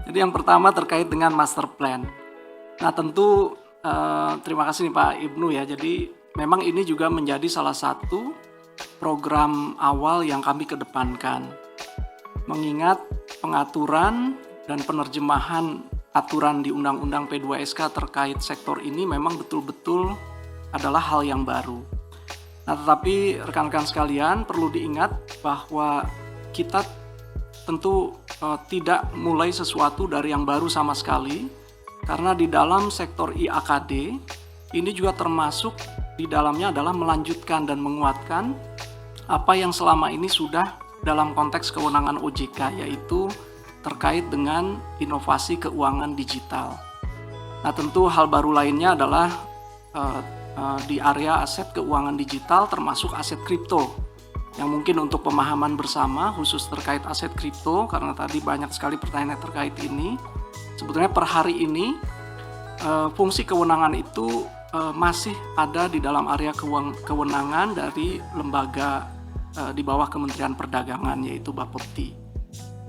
Jadi yang pertama terkait dengan master plan. Nah tentu terima kasih nih Pak Ibnu ya. Jadi memang ini juga menjadi salah satu program awal yang kami kedepankan. Mengingat pengaturan dan penerjemahan aturan di Undang-Undang P2SK terkait sektor ini memang betul-betul adalah hal yang baru. Nah tetapi rekan-rekan sekalian perlu diingat bahwa kita tentu tidak mulai sesuatu dari yang baru sama sekali, karena di dalam sektor IAKD ini juga termasuk di dalamnya adalah melanjutkan dan menguatkan apa yang selama ini sudah dalam konteks kewenangan OJK, yaitu terkait dengan inovasi keuangan digital. Nah tentu hal baru lainnya adalah di area aset keuangan digital termasuk aset kripto, yang mungkin untuk pemahaman bersama khusus terkait aset kripto, karena tadi banyak sekali pertanyaan terkait ini. Sebetulnya per hari ini fungsi kewenangan itu masih ada di dalam area kewenangan dari lembaga di bawah Kementerian Perdagangan, yaitu Bapepti.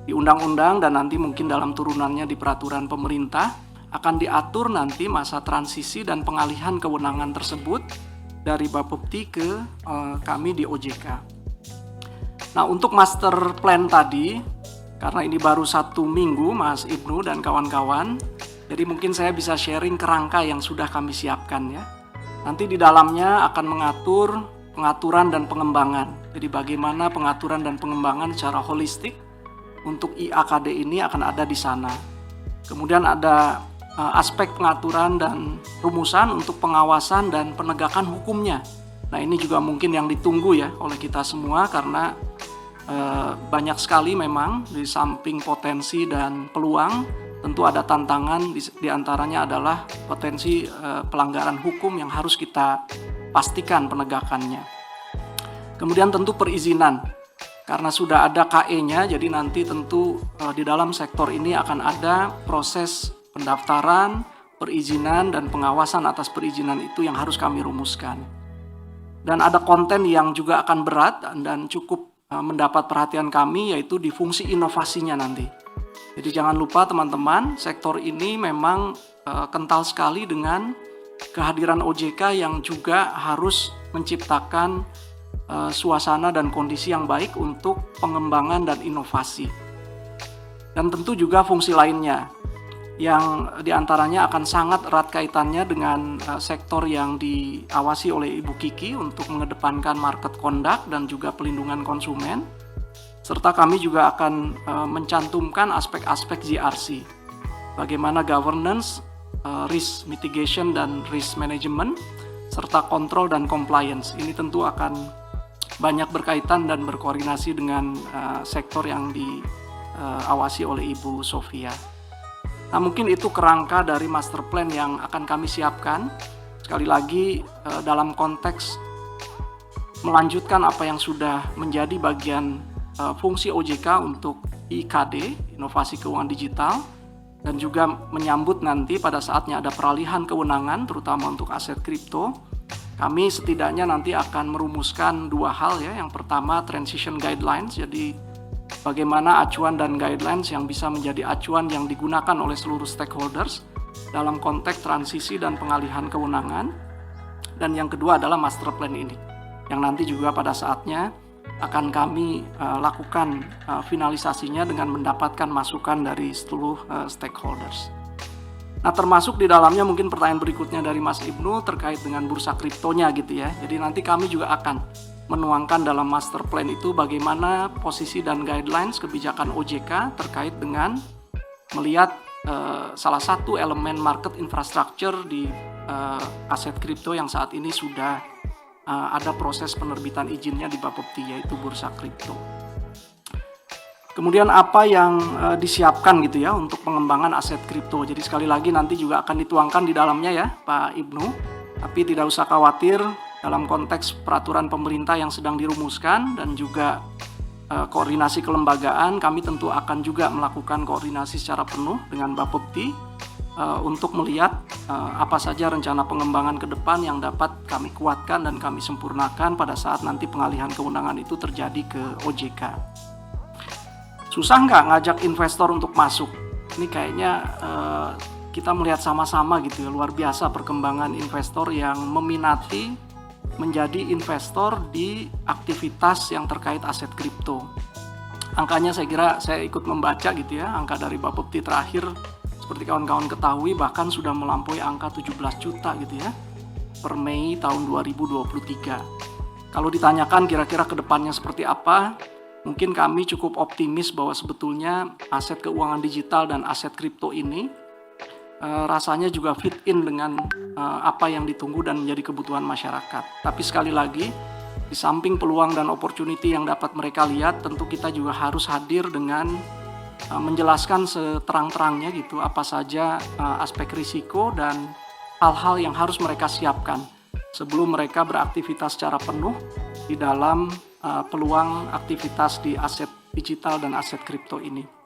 Di undang-undang dan nanti mungkin dalam turunannya di peraturan pemerintah akan diatur nanti masa transisi dan pengalihan kewenangan tersebut dari Bapepti ke kami di OJK. Nah untuk master plan tadi, karena ini baru 1 minggu Mas Ibnu dan kawan-kawan, jadi mungkin saya bisa sharing kerangka yang sudah kami siapkan ya. Nanti di dalamnya akan mengatur pengaturan dan pengembangan. Jadi bagaimana pengaturan dan pengembangan secara holistik untuk IAKD ini akan ada di sana. Kemudian ada aspek pengaturan dan rumusan untuk pengawasan dan penegakan hukumnya. Nah ini juga mungkin yang ditunggu ya oleh kita semua, karena banyak sekali memang di samping potensi dan peluang, tentu ada tantangan, di antaranya adalah potensi pelanggaran hukum yang harus kita pastikan penegakannya. Kemudian tentu perizinan, karena sudah ada KE-nya, jadi nanti tentu di dalam sektor ini akan ada proses pendaftaran, perizinan, dan pengawasan atas perizinan itu yang harus kami rumuskan. Dan ada konten yang juga akan berat dan cukup mendapat perhatian kami, yaitu di fungsi inovasinya nanti. Jadi jangan lupa teman-teman, sektor ini memang kental sekali dengan kehadiran OJK yang juga harus menciptakan suasana dan kondisi yang baik untuk pengembangan dan inovasi. Dan tentu juga fungsi lainnya, yang diantaranya akan sangat erat kaitannya dengan sektor yang diawasi oleh Ibu Kiki untuk mengedepankan market conduct dan juga pelindungan konsumen, serta kami juga akan mencantumkan aspek-aspek GRC, bagaimana governance, risk mitigation dan risk management, serta kontrol dan compliance. Ini tentu akan banyak berkaitan dan berkoordinasi dengan sektor yang diawasi oleh Ibu Sofia. Nah mungkin itu kerangka dari master plan yang akan kami siapkan. Sekali lagi dalam konteks melanjutkan apa yang sudah menjadi bagian fungsi OJK untuk IKD, Inovasi Keuangan Digital, dan juga menyambut nanti pada saatnya ada peralihan kewenangan terutama untuk aset kripto. Kami setidaknya nanti akan merumuskan 2 hal ya. Yang pertama transition guidelines, jadi bagaimana acuan dan guidelines yang bisa menjadi acuan yang digunakan oleh seluruh stakeholders dalam konteks transisi dan pengalihan kewenangan. Dan yang kedua adalah master plan ini, yang nanti juga pada saatnya akan kami lakukan finalisasinya dengan mendapatkan masukan dari seluruh stakeholders. Nah termasuk di dalamnya mungkin pertanyaan berikutnya dari Mas Ibnu terkait dengan bursa kriptonya gitu ya. Jadi nanti kami juga akan menuangkan dalam master plan itu bagaimana posisi dan guidelines kebijakan OJK terkait dengan melihat salah satu elemen market infrastructure di aset kripto yang saat ini sudah ada proses penerbitan izinnya di Bapepti, yaitu bursa kripto. Kemudian apa yang disiapkan gitu ya untuk pengembangan aset kripto. Jadi sekali lagi nanti juga akan dituangkan di dalamnya ya Pak Ibnu. Tapi tidak usah khawatir, dalam konteks peraturan pemerintah yang sedang dirumuskan dan juga koordinasi kelembagaan, kami tentu akan juga melakukan koordinasi secara penuh dengan Bapepti untuk melihat apa saja rencana pengembangan ke depan yang dapat kami kuatkan dan kami sempurnakan pada saat nanti pengalihan kewenangan itu terjadi ke OJK. Susah nggak ngajak investor untuk masuk? Ini kayaknya kita melihat sama-sama gitu ya, luar biasa perkembangan investor yang meminati menjadi investor di aktivitas yang terkait aset kripto. Angkanya saya kira saya ikut membaca gitu ya, angka dari Bapepti terakhir seperti kawan-kawan ketahui bahkan sudah melampaui angka 17 juta gitu ya per Mei tahun 2023. Kalau ditanyakan kira-kira ke depannya seperti apa, mungkin kami cukup optimis bahwa sebetulnya aset keuangan digital dan aset kripto ini rasanya juga fit in dengan apa yang ditunggu dan menjadi kebutuhan masyarakat. Tapi sekali lagi, di samping peluang dan opportunity yang dapat mereka lihat, tentu kita juga harus hadir dengan menjelaskan seterang-terangnya gitu apa saja aspek risiko dan hal-hal yang harus mereka siapkan sebelum mereka beraktivitas secara penuh di dalam peluang aktivitas di aset digital dan aset kripto ini.